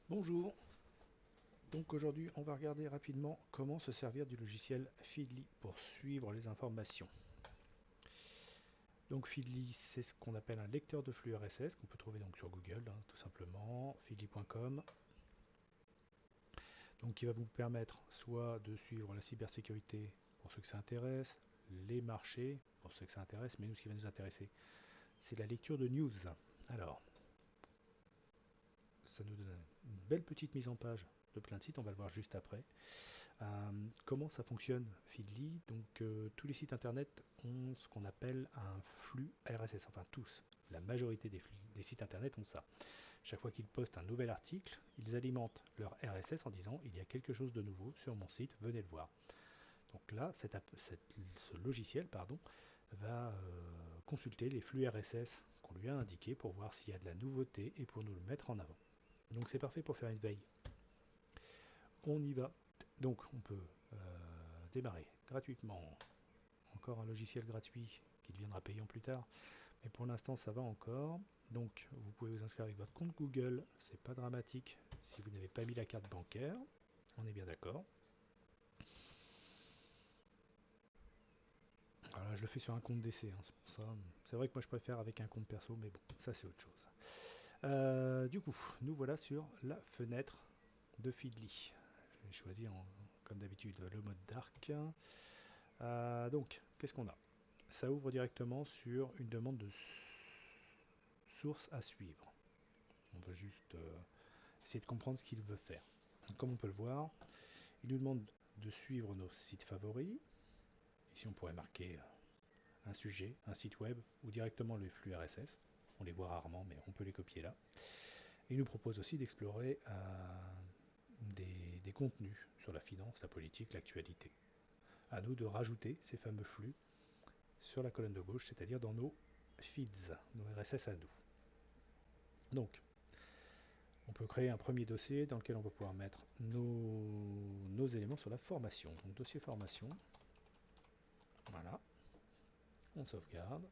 Bonjour, donc aujourd'hui on va regarder rapidement comment se servir du logiciel Feedly pour suivre les informations. Donc Feedly c'est ce qu'on appelle un lecteur de flux RSS qu'on peut trouver donc sur Google tout simplement, feedly.com. Donc qui va vous permettre soit de suivre la cybersécurité pour ceux que ça intéresse, les marchés pour ceux que ça intéresse, mais nous ce qui va nous intéresser c'est la lecture de news. Alors ça nous donne une belle petite mise en page de plein de sites, on va le voir juste après. Comment ça fonctionne Feedly? Donc tous les sites internet ont ce qu'on appelle un flux RSS, enfin tous. La majorité des sites internet ont ça. Chaque fois qu'ils postent un nouvel article, ils alimentent leur RSS en disant il y a quelque chose de nouveau sur mon site, venez le voir. Donc là, ce logiciel va consulter les flux RSS qu'on lui a indiqués pour voir s'il y a de la nouveauté et pour nous le mettre en avant. Donc c'est parfait pour faire une veille. On y va. Donc on peut démarrer gratuitement. Encore un logiciel gratuit qui deviendra payant plus tard. Mais pour l'instant ça va encore. Donc vous pouvez vous inscrire avec votre compte Google. C'est pas dramatique si vous n'avez pas mis la carte bancaire. On est bien d'accord. Alors là je le fais sur un compte d'essai, c'est pour ça. C'est vrai que moi je préfère avec un compte perso, mais bon, ça c'est autre chose. Du coup, nous voilà sur la fenêtre de Feedly. Je vais choisir comme d'habitude le mode dark. Donc, qu'est-ce qu'on a? Ça ouvre directement sur une demande de source à suivre. On va juste essayer de comprendre ce qu'il veut faire. Donc, comme on peut le voir, il nous demande de suivre nos sites favoris. Ici, on pourrait marquer un sujet, un site web ou directement le flux RSS. On les voit rarement, mais on peut les copier là. Il nous propose aussi d'explorer des contenus sur la finance, la politique, l'actualité. À nous de rajouter ces fameux flux sur la colonne de gauche, c'est-à-dire dans nos feeds, nos RSS à nous. Donc, on peut créer un premier dossier dans lequel on va pouvoir mettre nos éléments sur la formation. Donc, dossier formation, voilà, on sauvegarde,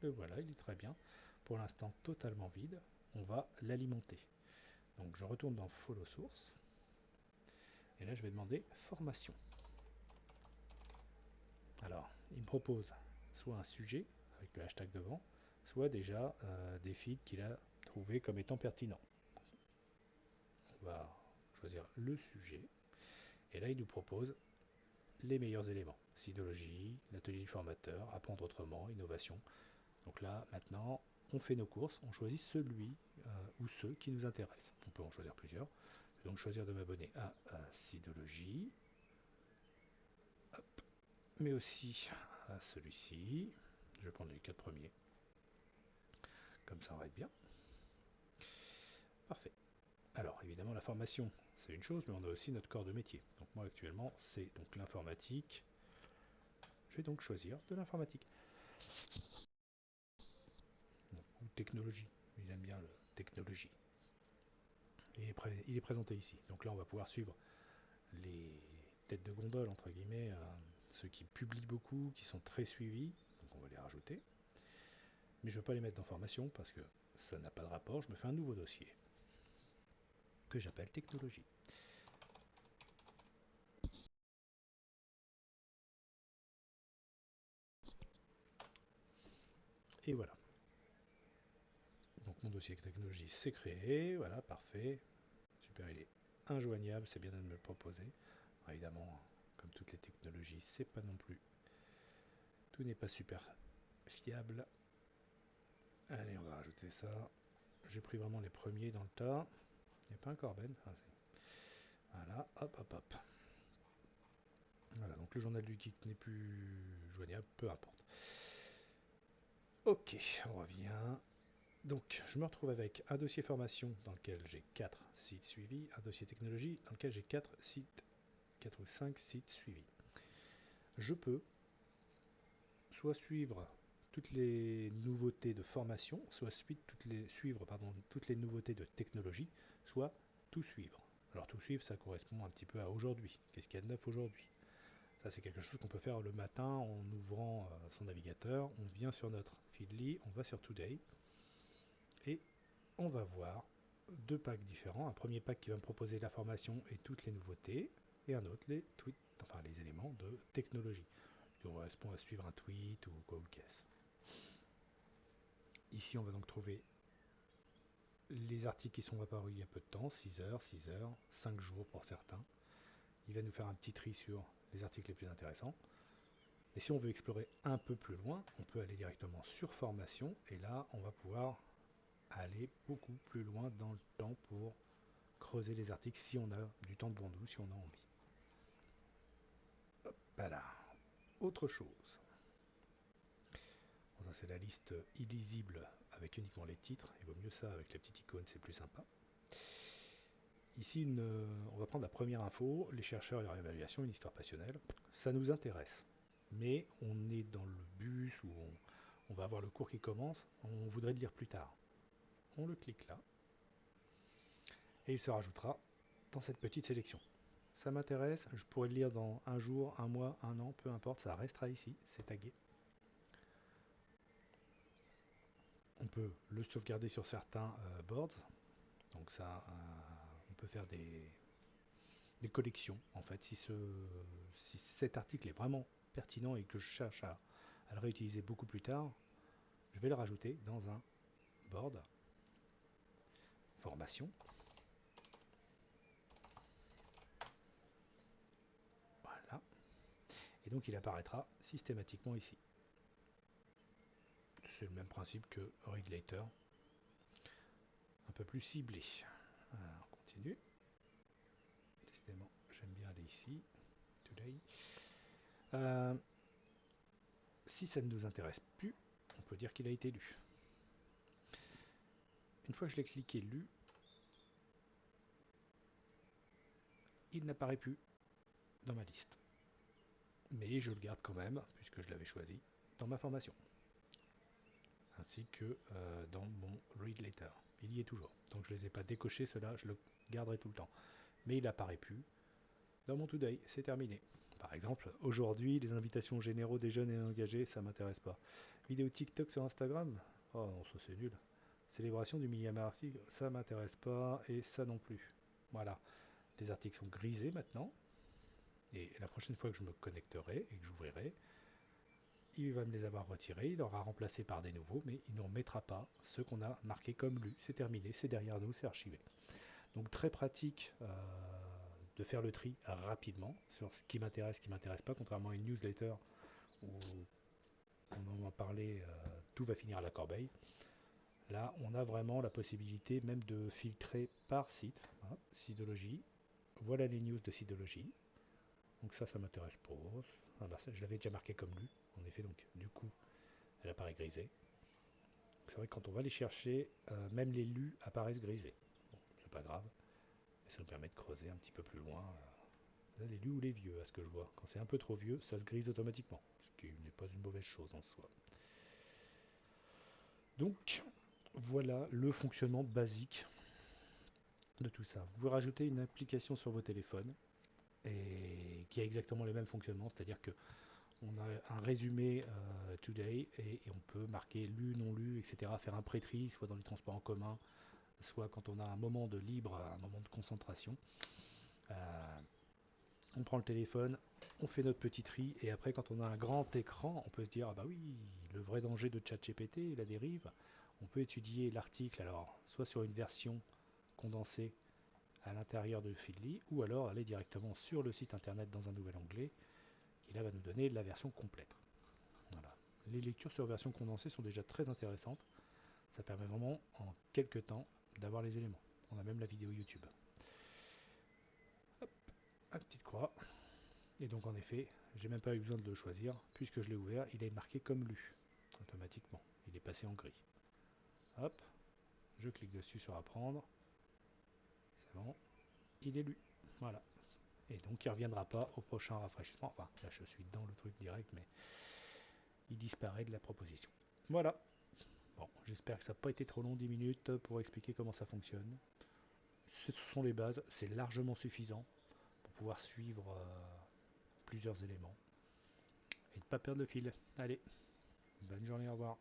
le voilà, il est très bien. Pour l'instant, totalement vide, on va l'alimenter. Donc, je retourne dans Follow Source, et là, je vais demander formation. Alors, il me propose soit un sujet avec le hashtag devant, soit déjà des feeds qu'il a trouvé comme étant pertinents. On va choisir le sujet, et là il nous propose les meilleurs éléments. Sidologie, l'atelier du formateur, apprendre autrement, innovation. Donc là, maintenant, on fait nos courses, on choisit celui ou ceux qui nous intéressent. On peut en choisir plusieurs. Je vais donc choisir de m'abonner à Sidologie, mais aussi à celui-ci. Je vais prendre les 4 premiers. Comme ça, on va être bien. Parfait. Alors, évidemment, la formation, c'est une chose, mais on a aussi notre corps de métier. Donc moi, actuellement, c'est donc l'informatique. Je vais donc choisir de l'informatique. Ou technologie. Il aime bien le technologie. Il est présenté ici. Donc là, on va pouvoir suivre les têtes de gondole, entre guillemets, ceux qui publient beaucoup, qui sont très suivis. Donc on va les rajouter. Mais je ne veux pas les mettre dans formation parce que ça n'a pas de rapport. Je me fais un nouveau dossier que j'appelle technologie. Et voilà. Donc mon dossier technologie c'est créé. Voilà, parfait. Super, il est injoignable. C'est bien de me le proposer. Alors, évidemment, comme toutes les technologies, c'est pas non plus. Tout n'est pas super fiable. Allez, on va rajouter ça. J'ai pris vraiment les premiers dans le tas. Il n'y a pas un Corben. Voilà, hop, hop, hop. Voilà, donc le journal du geek n'est plus joignable, peu importe. Ok, on revient. Donc, je me retrouve avec un dossier formation dans lequel j'ai 4 sites suivis, un dossier technologie dans lequel j'ai 4 sites, 4 ou 5 sites suivis. Je peux soit suivre toutes les nouveautés de formation, soit suivre toutes les nouveautés de technologie, soit tout suivre. Alors tout suivre, ça correspond un petit peu à aujourd'hui. Qu'est-ce qu'il y a de neuf aujourd'hui? Ça, c'est quelque chose qu'on peut faire le matin en ouvrant son navigateur. On vient sur notre Feedly, on va sur Today et on va voir deux packs différents. Un premier pack qui va me proposer l'information et toutes les nouveautés, et un autre, les tweets, enfin les éléments de technologie, qui correspondent à suivre un tweet ou quoi ou qu'est-ce. Ici, on va donc trouver les articles qui sont apparus il y a peu de temps, 6 heures, 6 heures, 5 jours pour certains. Il va nous faire un petit tri sur les articles les plus intéressants. Et si on veut explorer un peu plus loin, on peut aller directement sur formation, et là, on va pouvoir aller beaucoup plus loin dans le temps pour creuser les articles si on a du temps devant nous, si on a envie. Hop, voilà. Autre chose. Bon, ça c'est la liste illisible avec uniquement les titres. Il vaut mieux ça avec la petite icône, c'est plus sympa. Ici, on va prendre la première info, les chercheurs et leur évaluation, une histoire passionnelle. Ça nous intéresse. Mais on est dans le bus où on va avoir le cours qui commence, on voudrait le lire plus tard. On le clique là, et il se rajoutera dans cette petite sélection. Ça m'intéresse, je pourrais le lire dans un jour, un mois, un an, peu importe, ça restera ici, c'est tagué. On peut le sauvegarder sur certains boards, donc ça, on peut faire des collections en fait. Si cet article est vraiment pertinent et que je cherche à le réutiliser beaucoup plus tard, je vais le rajouter dans un board formation. Voilà. Et donc il apparaîtra systématiquement ici. C'est le même principe que Regulator, un peu plus ciblé. Alors, on continue. Décidément, j'aime bien aller ici. Today. Si ça ne nous intéresse plus, on peut dire qu'il a été lu. Une fois que je l'ai cliqué lu, il n'apparaît plus dans ma liste. Mais je le garde quand même, puisque je l'avais choisi, dans ma formation. Ainsi que dans mon Read Later. Il y est toujours. Donc je ne les ai pas décochés, ceux-là, je le garderai tout le temps. Mais il n'apparaît plus dans mon Today, c'est terminé. Par exemple, aujourd'hui, les invitations généraux des jeunes et engagés, ça m'intéresse pas. Vidéo TikTok sur Instagram, oh non, ça c'est nul. Célébration du millième article, ça m'intéresse pas, et ça non plus. Voilà, les articles sont grisés maintenant, et la prochaine fois que je me connecterai et que j'ouvrirai, il va me les avoir retirés, il aura remplacé par des nouveaux, mais il ne remettra pas ceux qu'on a marqués comme lus. C'est terminé, c'est derrière nous, c'est archivé. Donc très pratique de faire le tri rapidement sur ce qui m'intéresse pas, contrairement à une newsletter où on en a parlé, tout va finir à la corbeille. Là, on a vraiment la possibilité même de filtrer par site. Hein, Sidologie. Voilà les news de Sidologie. Donc ça m'intéresse pas. Ah bah, je l'avais déjà marqué comme lu, en effet, donc du coup, elle apparaît grisée. C'est vrai que quand on va les chercher, même les lus apparaissent grisés. Bon, c'est pas grave, mais ça nous permet de creuser un petit peu plus loin. Les lus ou les vieux, à ce que je vois. Quand c'est un peu trop vieux, ça se grise automatiquement, ce qui n'est pas une mauvaise chose en soi. Donc, voilà le fonctionnement basique de tout ça. Vous pouvez rajouter une application sur vos téléphones et qui a exactement le même fonctionnement, c'est-à-dire que on a un résumé today et on peut marquer lu, non lu, etc. Faire un pré-tri, soit dans les transports en commun, soit quand on a un moment de libre, un moment de concentration. On prend le téléphone, on fait notre petit tri, et après quand on a un grand écran, on peut se dire ah bah oui, le vrai danger de ChatGPT, la dérive. On peut étudier l'article, alors soit sur une version condensée à l'intérieur de Feedly, ou alors aller directement sur le site internet dans un nouvel onglet, qui là va nous donner la version complète. Voilà. Les lectures sur version condensée sont déjà très intéressantes. Ça permet vraiment en quelques temps d'avoir les éléments. On a même la vidéo YouTube. Hop, une petite croix. Et donc en effet, j'ai même pas eu besoin de le choisir, puisque je l'ai ouvert, il est marqué comme lu, automatiquement. Il est passé en gris. Hop, je clique dessus sur apprendre. C'est bon, il est lu. Voilà. Et donc il ne reviendra pas au prochain rafraîchissement. Enfin, là je suis dans le truc direct, mais il disparaît de la proposition. Voilà. Bon, j'espère que ça n'a pas été trop long, 10 minutes, pour expliquer comment ça fonctionne. Ce sont les bases, c'est largement suffisant pour pouvoir suivre plusieurs éléments et ne pas perdre le fil. Allez, bonne journée, au revoir.